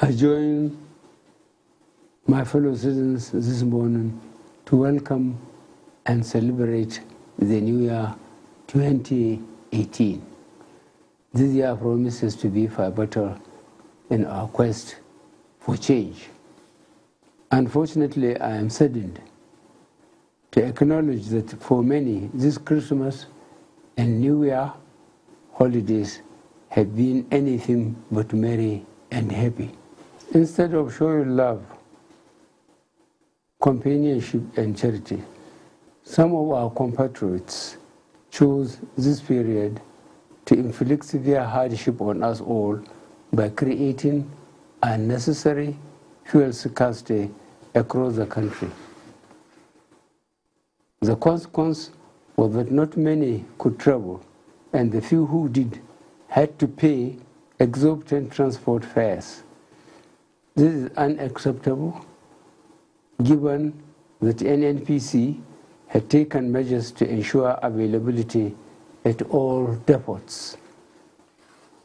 I join my fellow citizens this morning to welcome and celebrate the new year 2018. This year promises to be far better in our quest for change. Unfortunately, I am saddened to acknowledge that for many, this Christmas and New Year holidays have been anything but merry and happy. Instead of showing love, companionship, and charity, some of our compatriots chose this period to inflict severe hardship on us all by creating unnecessary fuel scarcity across the country. The consequence was that not many could travel, and the few who did had to pay exorbitant transport fares. This is unacceptable, given that NNPC had taken measures to ensure availability at all depots.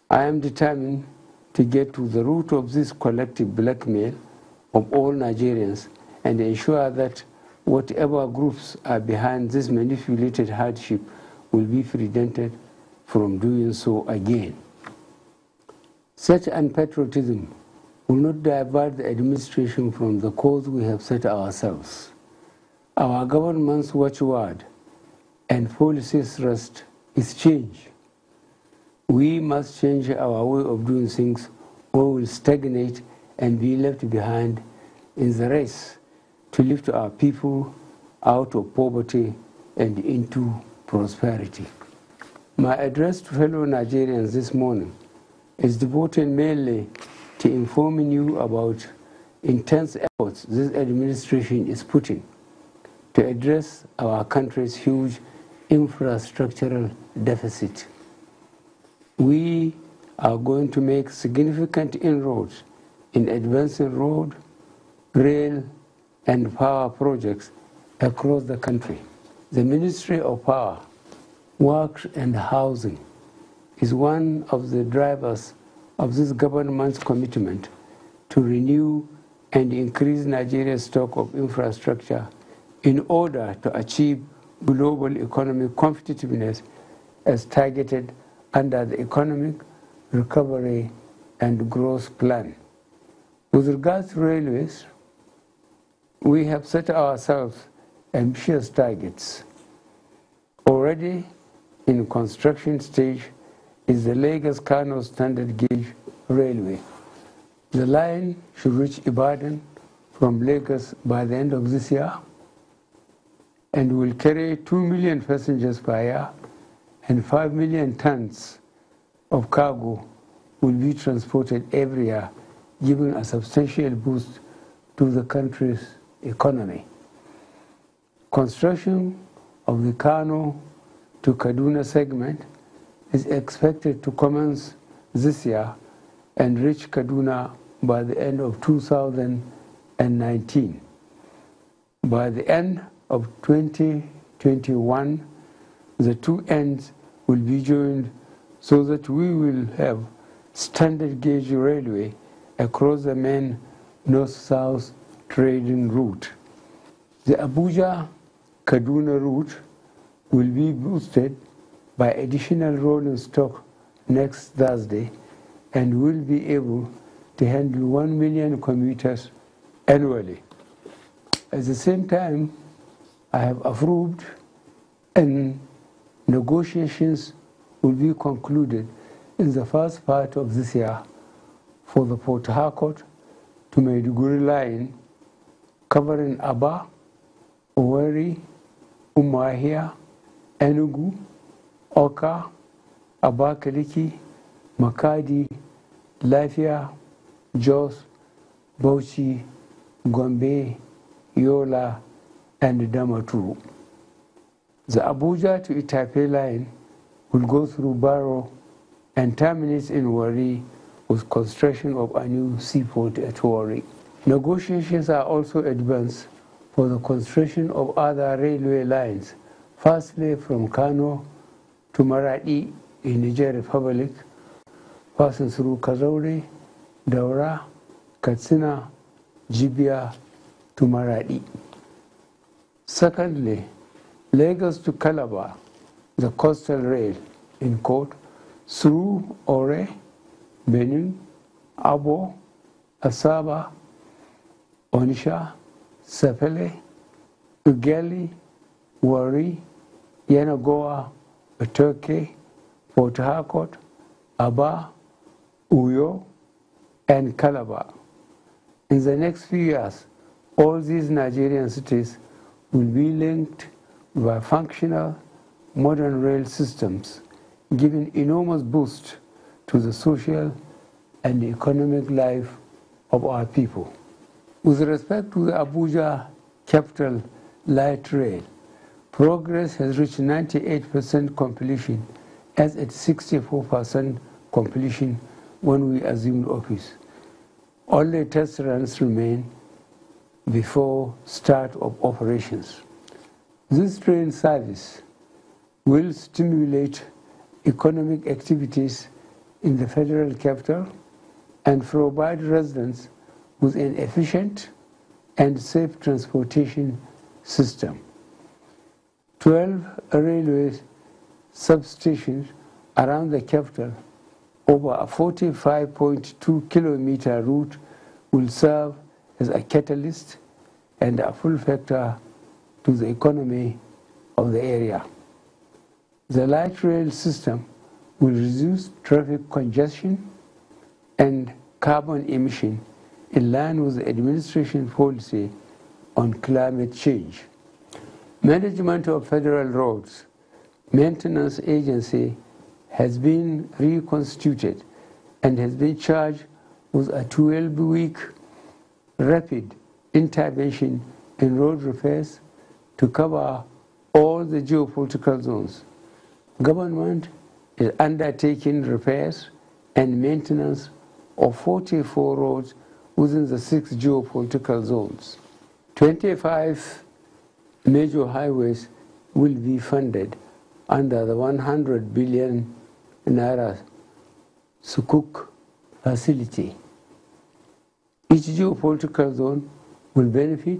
I am determined to get to the root of this collective blackmail of all Nigerians and ensure that whatever groups are behind this manipulated hardship will be prevented from doing so again. Such unpatriotism will not divert the administration from the course we have set ourselves. Our government's watchword and policy thrust is change. We must change our way of doing things or we'll stagnate and be left behind in the race to lift our people out of poverty and into prosperity. My address to fellow Nigerians this morning is devoted mainly to informing you about intense efforts this administration is putting to address our country's huge infrastructural deficit. We are going to make significant inroads in advancing road, rail, and power projects across the country. The Ministry of Power, Works and Housing is one of the drivers of this government's commitment to renew and increase Nigeria's stock of infrastructure in order to achieve global economic competitiveness as targeted under the Economic Recovery and Growth Plan. With regards to railways, we have set ourselves ambitious targets. Already in construction stage is the Lagos-Kano standard gauge railway. The line should reach Ibadan from Lagos by the end of this year and will carry 2 million passengers per year and 5 million tons of cargo will be transported every year, giving a substantial boost to the country's economy. Construction of the Kano to Kaduna segment is expected to commence this year and reach Kaduna by the end of 2019. By the end of 2021, the two ends will be joined so that we will have standard gauge railway across the main north-south trading route. The Abuja-Kaduna route will be boosted by additional rolling stock next Thursday and will be able to handle 1 million commuters annually. At the same time, I have approved in negotiations will be concluded in the first part of this year for the Port Harcourt to Maiduguri line, covering Aba, Owerri, Umuahia, Enugu, Oka, Abakaliki, Makadi, Lafia, Jos, Bauchi, Gombe, Yola, and Damaturu. The Abuja to Itape line will go through Barrow and terminate in Warri with construction of a new seaport at Warri. Negotiations are also advanced for the construction of other railway lines, firstly from Kano to Maradi in Niger Republic, passing through Kazauri, Daura, Katsina, Jibia to Maradi. Secondly, Lagos to Calabar, the coastal rail in court, through Ore, Benin, Abo, Asaba, Onisha, Sapele, Ughelli, Warri, Yenagoa, Otoke, Port Harcourt, Aba, Uyo, and Calabar. In the next few years, all these Nigerian cities will be linked by functional modern rail systems, giving enormous boost to the social and economic life of our people. With respect to the Abuja Capital Light Rail, progress has reached 98% completion, as at 64% completion when we assumed office. Only test runs remain before start of operations. This train service will stimulate economic activities in the federal capital and provide residents with an efficient and safe transportation system. 12 railway substations around the capital over a 45.2 kilometer route will serve as a catalyst and a full factor to the economy of the area. The light rail system will reduce traffic congestion and carbon emission in line with the administration policy on climate change. Management of Federal Roads Maintenance Agency has been reconstituted and has been charged with a 12-week rapid intervention in road repairs to cover all the geopolitical zones. Government is undertaking repairs and maintenance of 44 roads within the 6 geopolitical zones. 25 major highways will be funded under the 100 billion naira Sukuk facility. Each geopolitical zone will benefit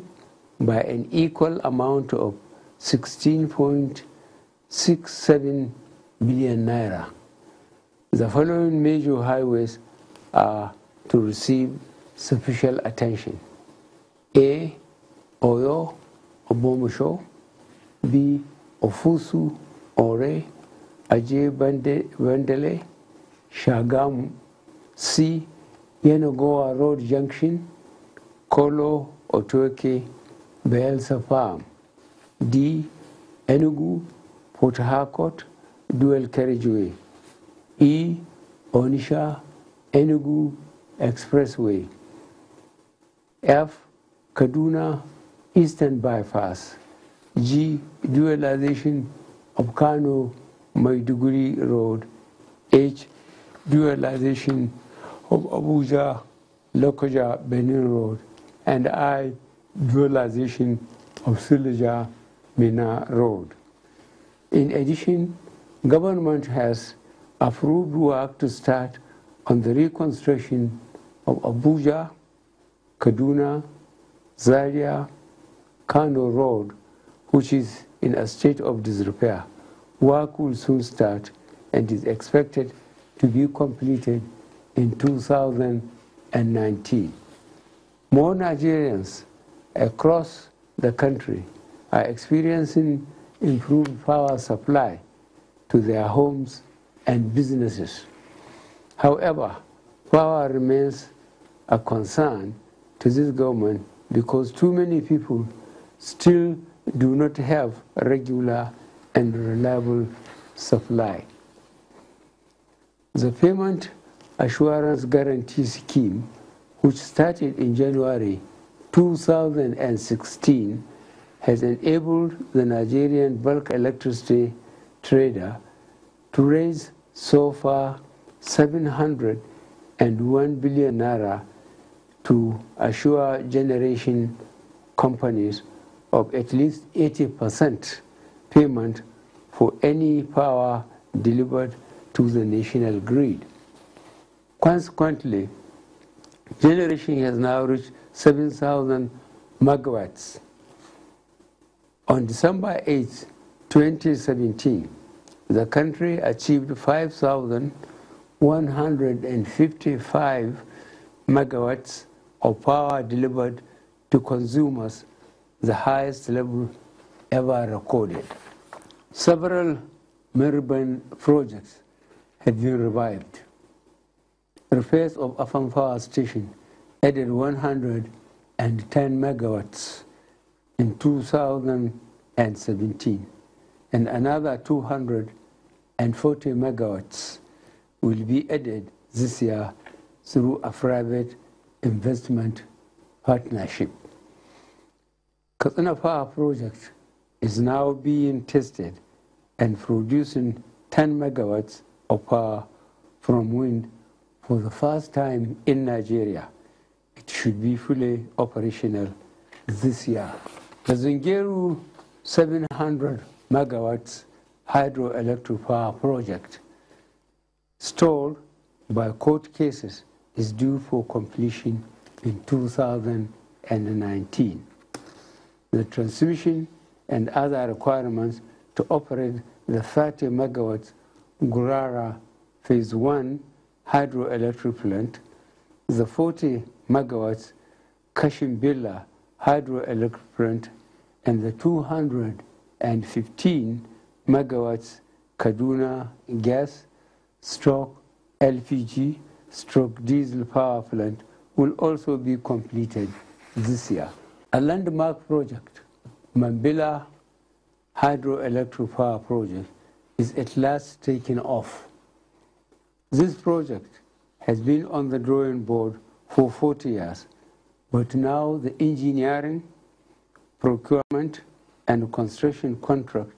by an equal amount of 16.67 billion naira. The following major highways are to receive sufficient attention: A. Oyo, Obomusho; B. Ofusu, Ore, Aje Bandele, Shagamu; C. Yenagoa Road Junction, Kolo, Otoke, Bayelsa Farm; D. Enugu, Port Harcourt, Dual Carriageway; E. Onisha, Enugu Expressway; F. Kaduna Eastern Bypass; G. Dualization of Kano Maiduguri Road; H. Dualization of Abuja Lokoja Benin Road; and I. Dualization of Sileja Mina Road. In addition, government has approved work to start on the reconstruction of Abuja, Kaduna, Zaria, Kano Road, which is in a state of disrepair. Work will soon start and is expected to be completed in 2019. More Nigerians across the country are experiencing improved power supply to their homes and businesses. However, power remains a concern to this government because too many people still do not have a regular and reliable supply. The Payment Assurance Guarantee Scheme, which started in January 2016, has enabled the Nigerian bulk electricity trader to raise so far 701 billion naira to assure generation companies of at least 80% payment for any power delivered to the national grid. Consequently, generation has now reached 7,000 megawatts. On December 8, 2017, the country achieved 5,155 megawatts of power delivered to consumers, the highest level ever recorded. Several Meriband projects had been revived. Repairs of Afan Power Station added 110 megawatts in 2017, and another 240 megawatts will be added this year through a private investment partnership. Katsina Power Project is now being tested and producing 10 megawatts of power from wind for the first time in Nigeria. It should be fully operational this year. The Zungeru 700 megawatts hydroelectric power project, stalled by court cases, is due for completion in 2019. The transmission and other requirements to operate the 30 megawatts Gurara Phase 1 hydroelectric plant, the 40 megawatts Kashimbila hydroelectric plant, and the 215 megawatts Kaduna gas stroke LPG stroke diesel power plant will also be completed this year. A landmark project, Mambila hydroelectric power project, is at last taken off. This project has been on the drawing board for 40 years, but now the engineering, procurement, and construction contract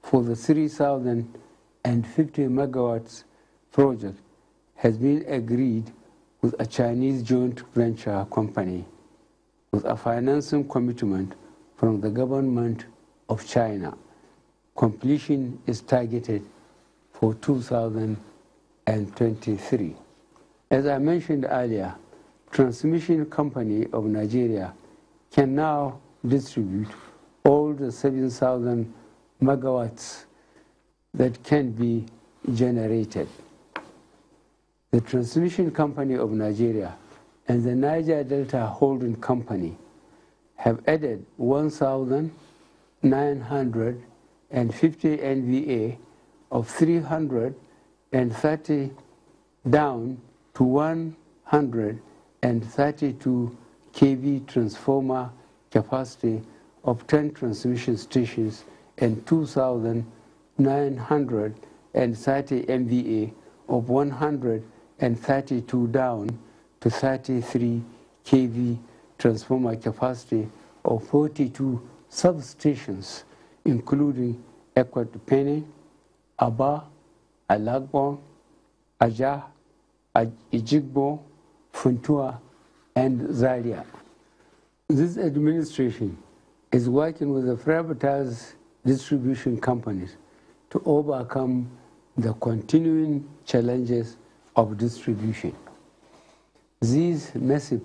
for the 3,050 megawatts project has been agreed with a Chinese joint venture company with a financing commitment from the government of China. Completion is targeted for 2023. As I mentioned earlier, Transmission Company of Nigeria can now distribute all the 7,000 megawatts that can be generated. The Transmission Company of Nigeria and the Niger Delta Holding Company have added 1,950 NVA of 330 down to 132 kV transformer capacity of 10 transmission stations and 2,930 MVA of 132 down to 33 kV transformer capacity of 42 substations, including Ekwatupene, Aba, Alagbon, Ajah, Ijigbo, Funtua, and Zaria. This administration is working with the privatized distribution companies to overcome the continuing challenges of distribution. These massive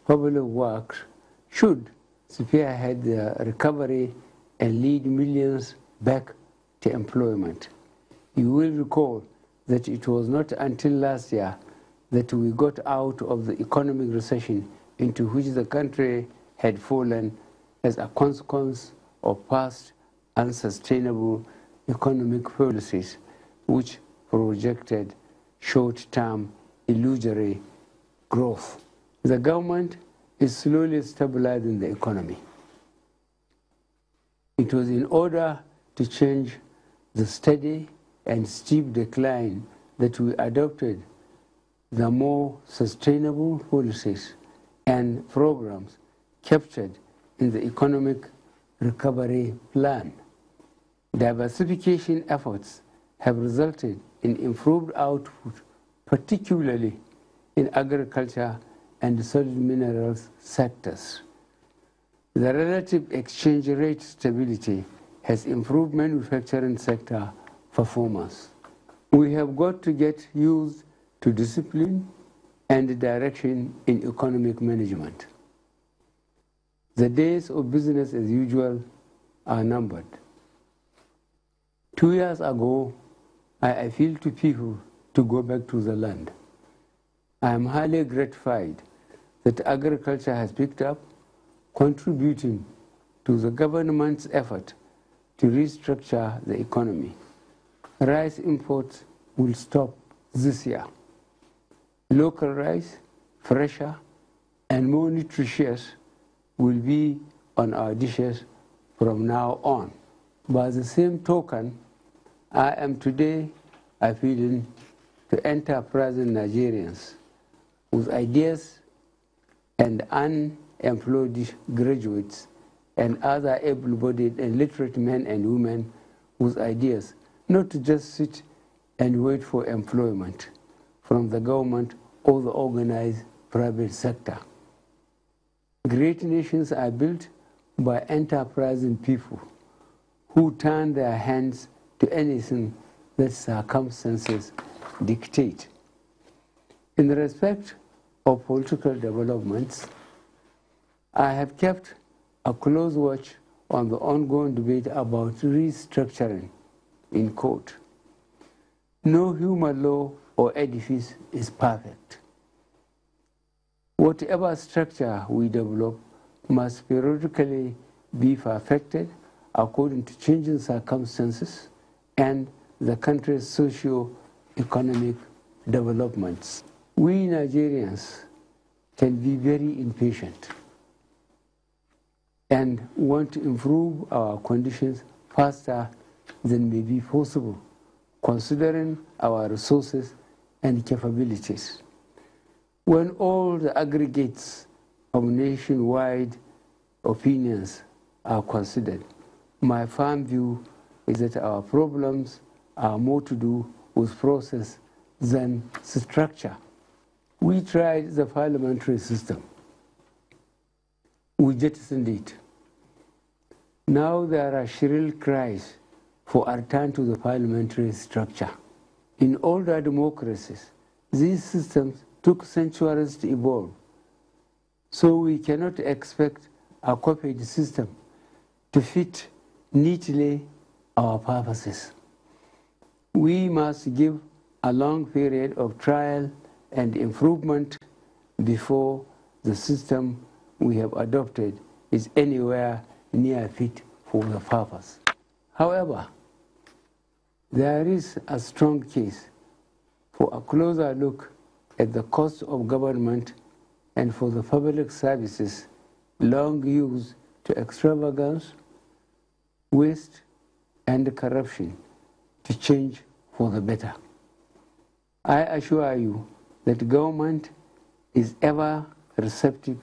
public works should spearhead the recovery and lead millions back to employment. You will recall that it was not until last year that we got out of the economic recession into which the country had fallen as a consequence of past unsustainable economic policies, which projected short-term illusory growth. The government is slowly stabilizing the economy. It was in order to change the steady and steep decline that we adopted the more sustainable policies and programs captured in the economic recovery plan. Diversification efforts have resulted in improved output, particularly in agriculture and solid minerals sectors. The relative exchange rate stability has improved manufacturing sector performance. We have got to get used to discipline and direction in economic management. The days of business as usual are numbered. 2 years ago, I appealed to people to go back to the land. I am highly gratified that agriculture has picked up, contributing to the government's effort to restructure the economy. Rice imports will stop this year. Local rice, fresher and more nutritious, will be on our dishes from now on. By the same token, I am today appealing to enterprising Nigerians with ideas and unemployed graduates and other able-bodied and literate men and women with ideas, not to just sit and wait for employment from the government or the organized private sector. Great nations are built by enterprising people who turn their hands to anything that circumstances dictate. In respect of political developments, I have kept a close watch on the ongoing debate about restructuring in court. No human law or edifice is perfect. Whatever structure we develop must periodically be perfected according to changing circumstances and the country's socio-economic developments. We Nigerians can be very impatient and want to improve our conditions faster than may be possible, considering our resources and capabilities. When all the aggregates of nationwide opinions are considered, my firm view is that our problems are more to do with process than structure. We tried the parliamentary system. We jettisoned it. Now there are shrill cries for a return to the parliamentary structure. In older democracies, these systems took centuries to evolve, so we cannot expect a copied system to fit neatly our purposes. We must give a long period of trial and improvement before the system we have adopted is anywhere near fit for the purpose. However, there is a strong case for a closer look at the cost of government and for the public services long used to extravagance, waste, and corruption to change for the better. I assure you that government is ever receptive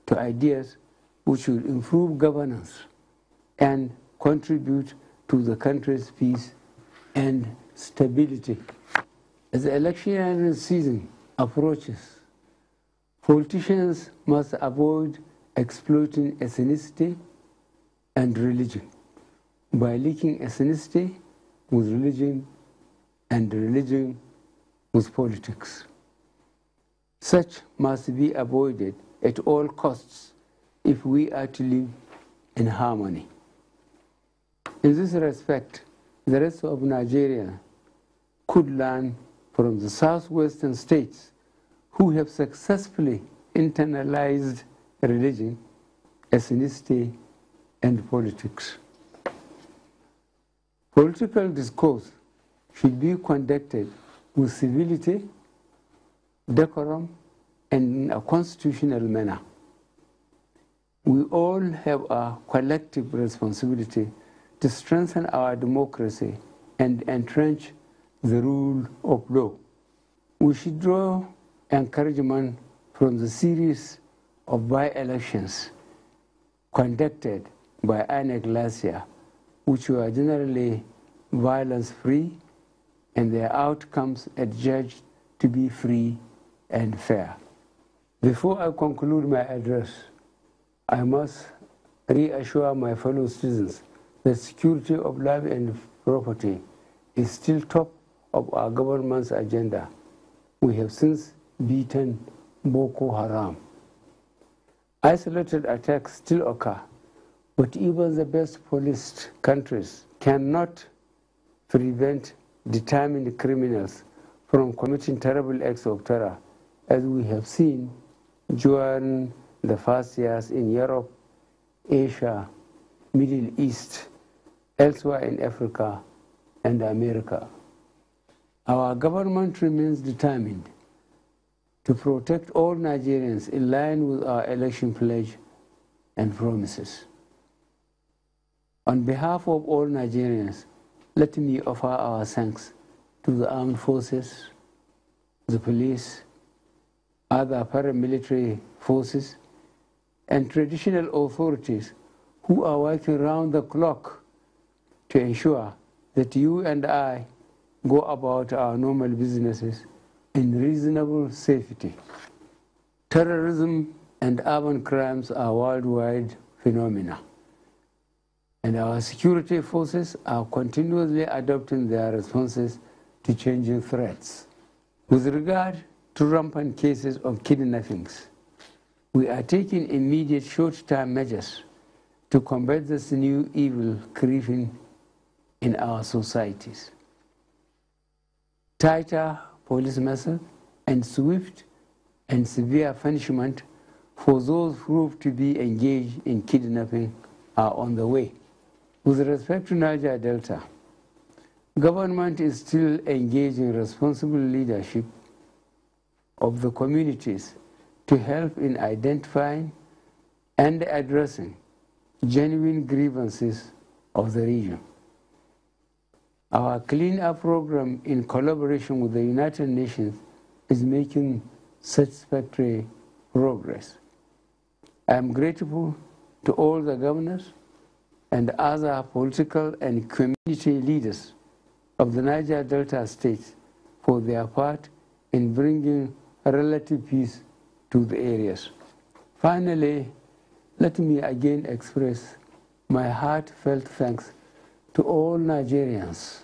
to ideas which will improve governance and contribute to the country's peace and stability. As the election season approaches, politicians must avoid exploiting ethnicity and religion by linking ethnicity with religion and religion with politics. Such must be avoided at all costs if we are to live in harmony. In this respect, the rest of Nigeria could learn from the southwestern states who have successfully internalized religion, ethnicity, and politics. Political discourse should be conducted with civility, decorum, and in a constitutional manner. We all have a collective responsibility to strengthen our democracy and entrench the rule of law. We should draw encouragement from the series of by-elections conducted by INEC last year, which were generally violence-free, and their outcomes adjudged to be free and fair. Before I conclude my address, I must reassure my fellow citizens that security of life and property is still top of our government's agenda. We have since beaten Boko Haram. Isolated attacks still occur, but even the best policed countries cannot prevent determined criminals from committing terrible acts of terror, as we have seen during the first years in Europe, Asia, Middle East, elsewhere in Africa and America. Our government remains determined to protect all Nigerians in line with our election pledge and promises. On behalf of all Nigerians, let me offer our thanks to the armed forces, the police, other paramilitary forces, and traditional authorities who are working round the clock to ensure that you and I go about our normal businesses in reasonable safety. Terrorism and urban crimes are worldwide phenomena, and our security forces are continuously adopting their responses to changing threats. With regard to rampant cases of kidnappings, we are taking immediate short-term measures to combat this new evil creeping in our societies. Tighter police measures and swift and severe punishment for those proved to be engaged in kidnapping are on the way. With respect to Niger Delta, government is still engaged in responsible leadership of the communities to help in identifying and addressing genuine grievances of the region. Our Clean Up program, in collaboration with the United Nations, is making satisfactory progress. I am grateful to all the governors and other political and community leaders of the Niger Delta states for their part in bringing relative peace to the areas. Finally, let me again express my heartfelt thanks to all Nigerians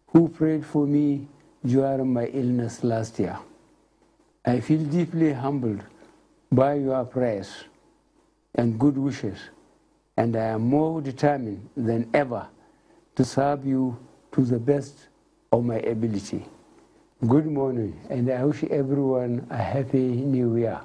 who prayed for me during my illness last year. I feel deeply humbled by your prayers and good wishes, and I am more determined than ever to serve you to the best of my ability. Good morning, and I wish everyone a happy new year.